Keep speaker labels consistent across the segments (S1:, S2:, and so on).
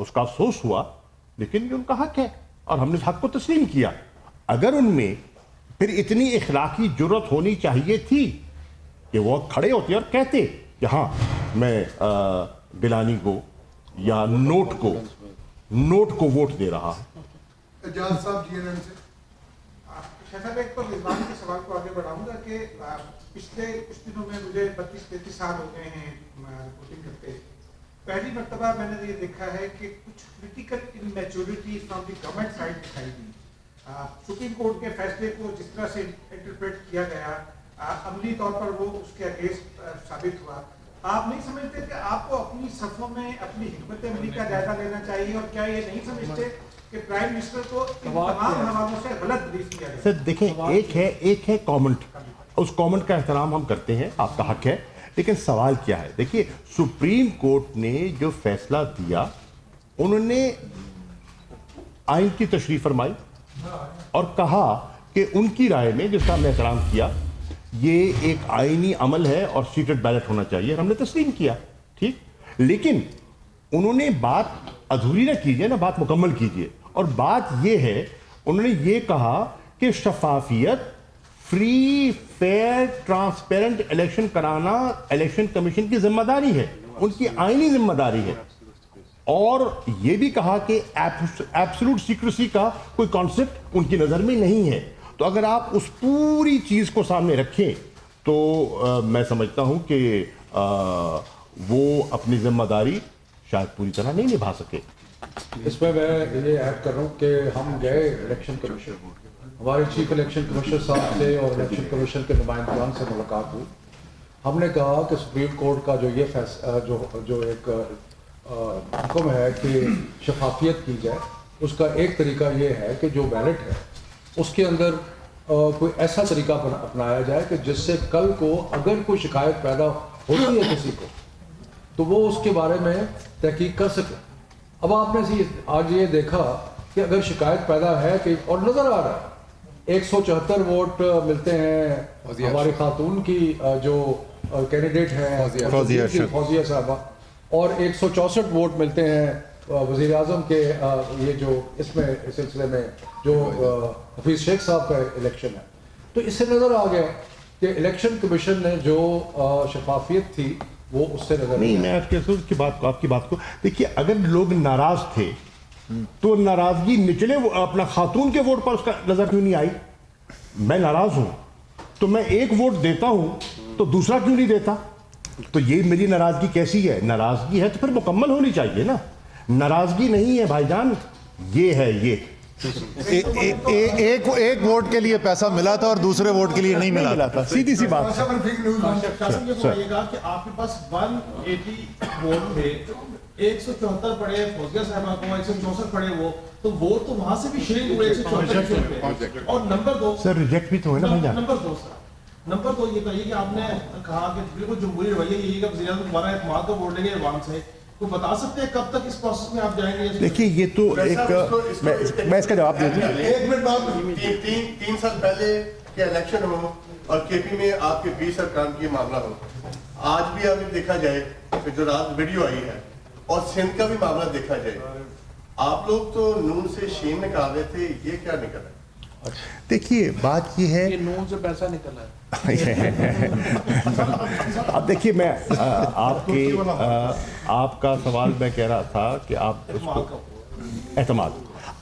S1: اس کا افسوس ہوا، لیکن یہ ان کا حق ہے اور ہم نے اس حق کو تسلیم کیا. اگر ان میں پھر اتنی اخلاقی جرت ہونی چاہیے تھی کہ وہ کھڑے ہوتے اور کہتے کہ ہاں میں گیلانی کو یا نوٹ کو ووٹ دے رہا ہوں.
S2: اجاز صاحب جی این ایم سے.
S3: صاحب ایک تو رضوان کے سوال کو آگے بڑھاؤں گا کہ پچھلے کچھ دنوں میں مجھے 32-33 سال ہو گئے ہیں رپورٹنگ کرتے. پہلی مرتبہ میں نے یہ دیکھا ہے کہ کچھ critical immaturity from the government side دکھائی دی. سپریم کورٹ کے فیصلے کو جس طرح سے انٹرپریٹ کیا گیا عملی طور پر وہ اس کے اگینسٹ ثابت ہوا. آپ نہیں سمجھتے کہ آپ کو اپنی صفوں میں اپنی حکمت عملی کا جائزہ لینا چاہیے، اور کیا یہ نہیں سمجھتے کہ پرائم منسٹر کو ان تمام حوالوں سے غلط بریف کیا گیا؟
S1: سر دیکھیں، ایک ہے کامنٹ، اس کامنٹ کا احترام ہم کرتے ہیں، آپ کا حق ہے، لیکن سوال کیا ہے؟ دیکھیے سپریم کورٹ نے جو فیصلہ دیا، انہوں نے آئین کی تشریح فرمائی اور کہا کہ ان کی رائے میں، جس کا ہم نے احترام کیا، یہ ایک آئینی عمل ہے اور سیکرٹ بیلٹ ہونا چاہیے، اور ہم نے تسلیم کیا. ٹھیک، لیکن انہوں نے بات ادھوری نہ کیجیے نا، بات مکمل کیجیے. اور بات یہ ہے، انہوں نے یہ کہا کہ شفافیت، فری فیئر ٹرانسپیرنٹ الیکشن کرانا الیکشن کمیشن کی ذمہ داری ہے، ان کی آئینی ذمہ داری ہے. اور یہ بھی کہا کہ ایبسولوٹ سیکریسی کا کوئی کانسیپٹ ان کی نظر میں نہیں ہے. تو اگر آپ اس پوری چیز کو سامنے رکھیں تو میں سمجھتا ہوں کہ وہ اپنی ذمہ داری شاید پوری طرح نہیں نبھا سکے.
S4: اس میں یہ ایڈ کر رہا ہوں کہ ہم گئے الیکشن کمیشن، ہمارے چیف الیکشن کمشنر صاحب سے اور الیکشن کمیشن کے نمائندگان سے ملاقات ہوئی. ہم نے کہا کہ سپریم کورٹ کا جو یہ فیصلہ جو ایک حکم ہے کہ شفافیت کی جائے، اس کا ایک طریقہ یہ ہے کہ جو بیلٹ ہے اس کے اندر کوئی ایسا طریقہ اپنایا جائے کہ جس سے کل کو اگر کوئی شکایت پیدا ہوتی ہے کسی کو تو وہ اس کے بارے میں تحقیق کر سکے. اب آپ نے آج یہ دیکھا کہ اگر شکایت پیدا ہے کہ، اور نظر آ رہا ہے 174 ووٹ ملتے ہیں ہماری خاتون کی جو کینڈیڈیٹ ہیں فوزیہ صاحبہ، اور 164 ووٹ ملتے ہیں وزیر اعظم کے یہ جو اس میں اس سلسلے میں جو حفیظ شیخ صاحب کا الیکشن ہے. تو اس سے نظر آ گیا کہ الیکشن کمیشن نے جو شفافیت تھی وہ اس سے نظر
S1: نہیں. میں آپ کی بات کو دیکھیے، اگر لوگ ناراض تھے تو ناراضگی نچلے اپنا خاتون کے ووٹ پر اس کا نظر کیوں نہیں آئی؟ میں ناراض ہوں تو میں ایک ووٹ دیتا ہوں تو دوسرا کیوں نہیں دیتا؟ تو یہ میری ناراضگی کیسی ہے؟ ناراضگی ہے تو پھر مکمل ہونی چاہیے نا. ناراضگی نہیں ہے بھائی جان، یہ ہے یہ
S5: ایک ووٹ کے لیے پیسہ ملا تھا اور دوسرے ووٹ کے لیے نہیں ملا تھا.
S1: سیدھی سی بات.
S6: یہ کہا کہ آپ کے پاس 180 ووٹ تھے، 174 پڑے فوزیہ صاحبہ کو، 164 پڑے وہ، تو ووٹ تو وہاں سے بھی شرنک ہوئے 174 پہ. اور نمبر 2
S1: سر ریجیکٹ بھی تو ہوئے نا بھائی جان.
S6: نمبر 2 یہ کہیے کہ آپ نے کہا کہ بالکل جمہوری رویہ یہی کہ وزیر اعظم دوبارہ اعتماد کا ووٹ لیں گے عوام سے. تو بتا سکتے ہیں کب تک اس پروسیس میں آپ جائیں گے؟
S1: دیکھیے یہ تو ایک میں اس کا جواب دے دوں.
S7: ایک منٹ بعد 3 سال پہلے کے الیکشن ہو اور کے پی میں آپ کے 20 ارکان کی معاملہ ہو. آج بھی اگر دیکھا جائے کہ جو رات ویڈیو آئی ہے اور سندھ کا بھی معاملہ دیکھا جائے، آپ لوگ تو نون سے شین نکال رہے تھے، یہ کیا نکل رہا ہے؟
S1: دیکھیے بات یہ ہے،
S6: نون سے پیسہ نکل رہا ہے.
S1: اب دیکھیے میں آپ کا سوال میں کہہ رہا تھا کہ آپ اس کو اعتماد،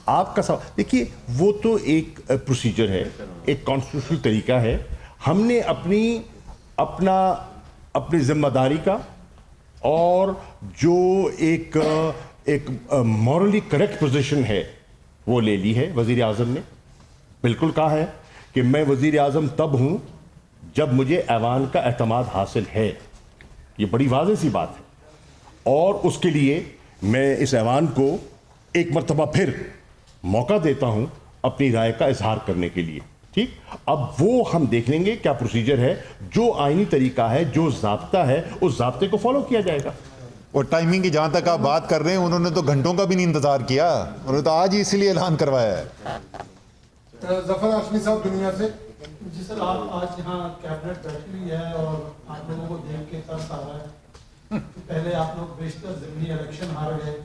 S1: آپ کا سوال دیکھیے وہ تو ایک پروسیجر ہے، ایک کانسٹیٹیوشنل طریقہ ہے. ہم نے اپنی ذمہ داری کا اور جو ایک مورلی کریکٹ پوزیشن ہے وہ لے لی ہے. وزیر اعظم نے بالکل کہا ہے کہ میں وزیر اعظم تب ہوں جب مجھے ایوان کا اعتماد حاصل ہے. یہ بڑی واضح سی بات ہے، اور اس کے لیے میں اس ایوان کو ایک مرتبہ پھر موقع دیتا ہوں اپنی رائے کا اظہار کرنے کے لیے. ٹھیک، اب وہ ہم دیکھ لیں گے کیا پروسیجر ہے، جو آئینی طریقہ ہے، جو ضابطہ ہے، اس ضابطے کو فالو کیا جائے گا.
S5: اور ٹائمنگ کی جہاں تک آپ بات کر رہے ہیں، انہوں نے تو گھنٹوں کا بھی نہیں انتظار کیا، انہوں نے تو آج ہی اسی لیے اعلان کروایا ہے.
S2: ظفر ہاشمی صاحب دنیا سے.
S8: جی سر، آپ آج یہاں کیبنٹ بیٹھی ہوئی ہے اور آپ لوگوں کو دیکھ کے ترس آ رہا ہے کہ پہلے آپ لوگ بیشتر ضمنی الیکشن ہار گئے،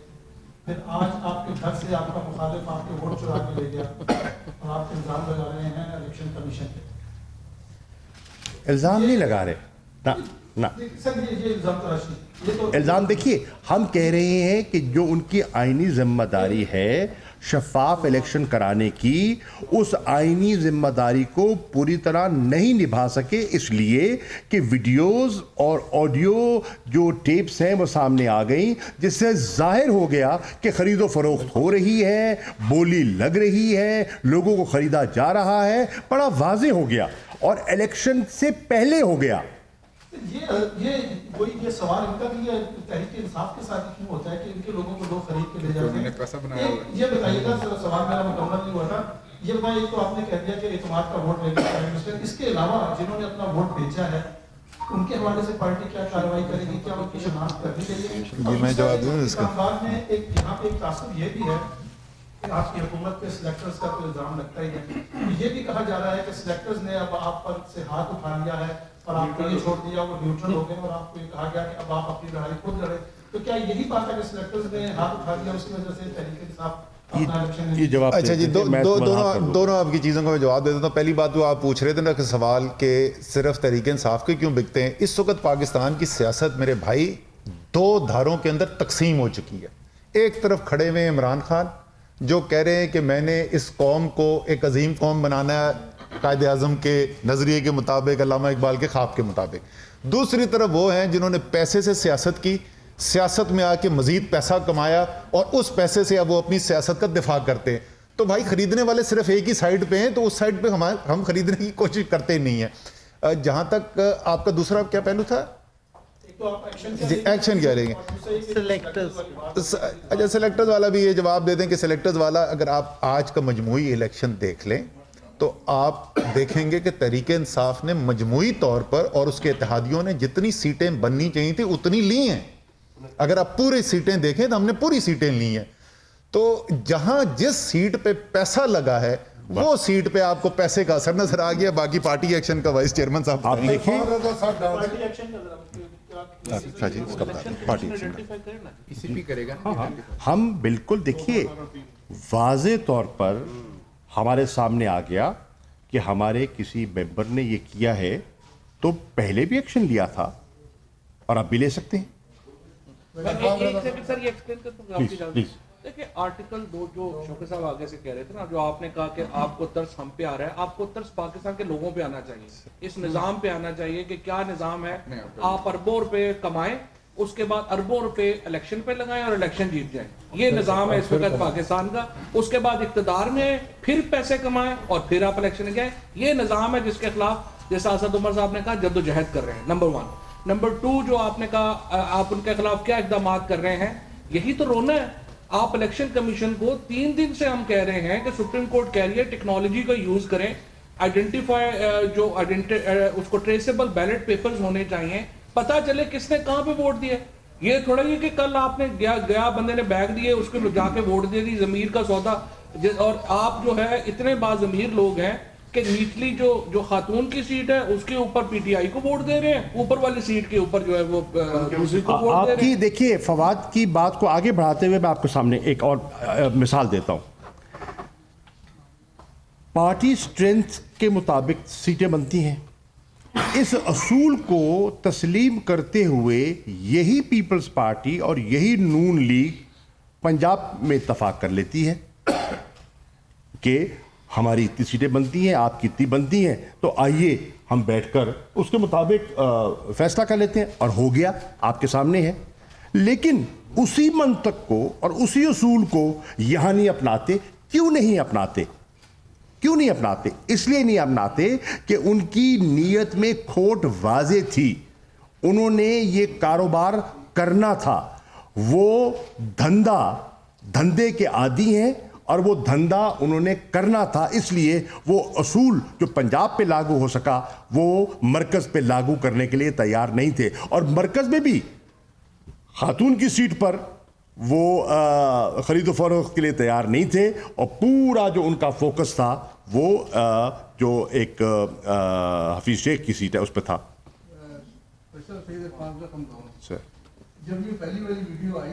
S8: پھر آج آپ کے گھر سے آپ کا مخالف آپ کے ووٹ چرا کے لے گیا اور آپ الزام لگا رہے ہیں الیکشن کمیشن پہ.
S1: الزام نہیں لگا رہے نا نا
S8: سر یہ الزام تراشی یہ تو
S1: الزام دیکھیے ہم کہہ رہے ہیں کہ جو ان کی آئینی ذمہ داری ہے شفاف الیکشن کرانے کی، اس آئینی ذمہ داری کو پوری طرح نہیں نبھا سکے، اس لیے کہ ویڈیوز اور آڈیو جو ٹیپس ہیں وہ سامنے آ گئیں، جس سے ظاہر ہو گیا کہ خرید و فروخت ہو رہی ہے، بولی لگ رہی ہے، لوگوں کو خریدا جا رہا ہے، بڑا واضح ہو گیا اور الیکشن سے پہلے ہو گیا.
S8: یہ سوال ان کا بھی تحریک انصاف کے ساتھ کیوں ہوتا ہے کہ ان کے لوگوں کو لوگ خرید کے لے جاتے ہیں؟ یہ بتائیے گا، سوال میرا مکمل نہیں ہوا تھا. یہ بتائیے، ایک تو آپ نے کہہ دیا کہ اعتماد کا ووٹ لے گیا، اس کے علاوہ جنہوں نے اپنا ووٹ بیچا ہے ان کے حوالے سے پارٹی کیا کارروائی کرے گی؟ کیا ان کی شناخت کرنی چاہیے؟
S5: یہ میں جواب دوں اس کا.
S8: میں ایک یہاں پہ ایک تعصب یہ بھی ہے کہ آپ کی حکومت پہ سلیکٹرز کا تو الزام لگتا ہی ہے. یہ بھی کہا جا رہا ہے کہ سلیکٹرز نے اب آپ پر سے ہاتھ اٹھا لیا ہے اور آپ کو یہ چھوڑ دیا، وہ نیوٹرل ہو گئے اور آپ کو یہ کہا گیا کہ اب آپ اپنی لڑائی خود لڑیں. تو کیا یہی بات ہے کہ سلیکٹرز نے ہاتھ اٹھا دیا، اس کی وجہ سے تحریک انصاف اپنا الیکشن؟
S1: یہ جواب
S5: اچھا جی، دونوں آپ کی چیزوں کو میں جواب دے دیتا ہوں. پہلی بات وہ آپ پوچھ رہے تھے نا کہ سوال کہ صرف تحریک انصاف کے کیوں بکتے ہیں. اس وقت پاکستان کی سیاست میرے بھائی دو دھاروں کے اندر تقسیم ہو چکی ہے. ایک طرف کھڑے ہوئے عمران خان جو کہہ رہے ہیں کہ میں نے اس قوم کو ایک عظیم قوم بنانا ہے قائد اعظم کے نظریے کے مطابق، علامہ اقبال کے خواب کے مطابق. دوسری طرف وہ ہیں جنہوں نے پیسے سے سیاست کی، سیاست میں آ کے مزید پیسہ کمایا اور اس پیسے سے اب وہ اپنی سیاست کا دفاع کرتے ہیں. تو بھائی خریدنے والے صرف ایک ہی سائڈ پہ ہیں، تو اس سائڈ پہ ہم خریدنے کی کوشش کرتے ہی نہیں ہیں. جہاں تک آپ کا دوسرا کیا پہلو تھا؟ جی ایکشن کیا رہیں گے. اچھا سلیکٹرز والا بھی یہ جواب دے دیں کہ سلیکٹرز والا اگر آپ آج کا مجموعی الیکشن دیکھ لیں تو آپ دیکھیں گے کہ تحریک انصاف نے مجموعی طور پر اور اس کے اتحادیوں نے جتنی سیٹیں بننی چاہیے تھی اتنی لی ہیں. اگر آپ پوری سیٹیں دیکھیں تو ہم نے پوری سیٹیں لی ہیں. تو جہاں جس سیٹ پہ پیسہ لگا ہے وہ سیٹ پہ آپ کو پیسے کا اثر نظر آ گیا. باقی پارٹی ایکشن کا وائس چیئرمین صاحب
S1: آپ دیکھیں ہم بالکل دیکھیے واضح طور پر ہمارے سامنے آ گیا کہ ہمارے کسی ممبر نے یہ کیا ہے تو پہلے بھی ایکشن لیا تھا اور اب بھی لے سکتے ہیں.
S9: دیکھیں آرٹیکل 2 جو شوکت صاحب آگے سے کہہ رہے تھے نا، جو آپ نے کہا کہ آپ کو ترس ہم پہ آ رہا ہے، آپ کو ترس پاکستان کے لوگوں پہ آنا چاہیے، اس نظام پہ آنا چاہیے کہ کیا نظام ہے. آپ اربوں روپے کمائیں، اس کے بعد اربوں روپے الیکشن پہ لگائیں اور الیکشن جیت جائیں. یہ نظام ہے اس وقت پاکستان کا. اس کے بعد اقتدار میں پھر پیسے کمائیں اور پھر آپ الیکشن گئے. یہ نظام ہے جس کے خلاف جیسا اسد عمر صاحب نے کہا جد و جہد کر رہے ہیں. نمبر 1. نمبر 2 جو آپ نے کہا آپ ان کے خلاف کیا اقدامات کر رہے ہیں، یہی تو رونا ہے. آپ الیکشن کمیشن کو 3 دن سے ہم کہہ رہے ہیں کہ سپریم کورٹ کہہ رہی ہے ٹیکنالوجی کا یوز کریں، اس کو ٹریسیبل بیلٹ پیپرز ہونے چاہیے، پتہ چلے کس نے کہاں پہ ووٹ دیا. یہ تھوڑا یہ کہ کل آپ نے گیا بندے نے بیگ دیے اس کو جا کے ووٹ دے دی، ضمیر کا سودا. اور آپ جو ہے اتنے باضمیر لوگ ہیں کہ نیچلی جو خاتون کی سیٹ ہے اس کے اوپر پی ٹی آئی کو ووٹ دے رہے ہیں، اوپر والی سیٹ کے اوپر جو ہے وہ دوسری کو ووٹ دے رہے ہیں.
S1: آپ کی دیکھیے فواد کی بات کو آگے بڑھاتے ہوئے میں آپ کے سامنے ایک اور مثال دیتا ہوں. پارٹی سٹرینتھ کے مطابق سیٹیں بنتی ہیں. اس اصول کو تسلیم کرتے ہوئے یہی پیپلز پارٹی اور یہی نون لیگ پنجاب میں اتفاق کر لیتی ہے کہ ہماری اتنی سیٹیں بنتی ہیں، آپ کی اتنی بنتی ہیں، تو آئیے ہم بیٹھ کر اس کے مطابق فیصلہ کر لیتے ہیں. اور ہو گیا، آپ کے سامنے ہے. لیکن اسی منطق کو اور اسی اصول کو یہاں نہیں اپناتے. کیوں نہیں اپناتے؟ اس لیے نہیں اپناتے کہ ان کی نیت میں کھوٹ واضح تھی. انہوں نے یہ کاروبار کرنا تھا، وہ دھندے کے عادی ہیں اور وہ دھندا انہوں نے کرنا تھا. اس لیے وہ اصول جو پنجاب پہ لاگو ہو سکا وہ مرکز پہ لاگو کرنے کے لیے تیار نہیں تھے. اور مرکز میں بھی خاتون کی سیٹ پر وہ خرید و فروخت کے لیے تیار نہیں تھے. اور پورا جو ان کا فوکس تھا وہ جو ایک حفیظ شیخ کی سیٹ ہے اس پہ تھا.
S2: جب یہ پہلی والی ویڈیو آئی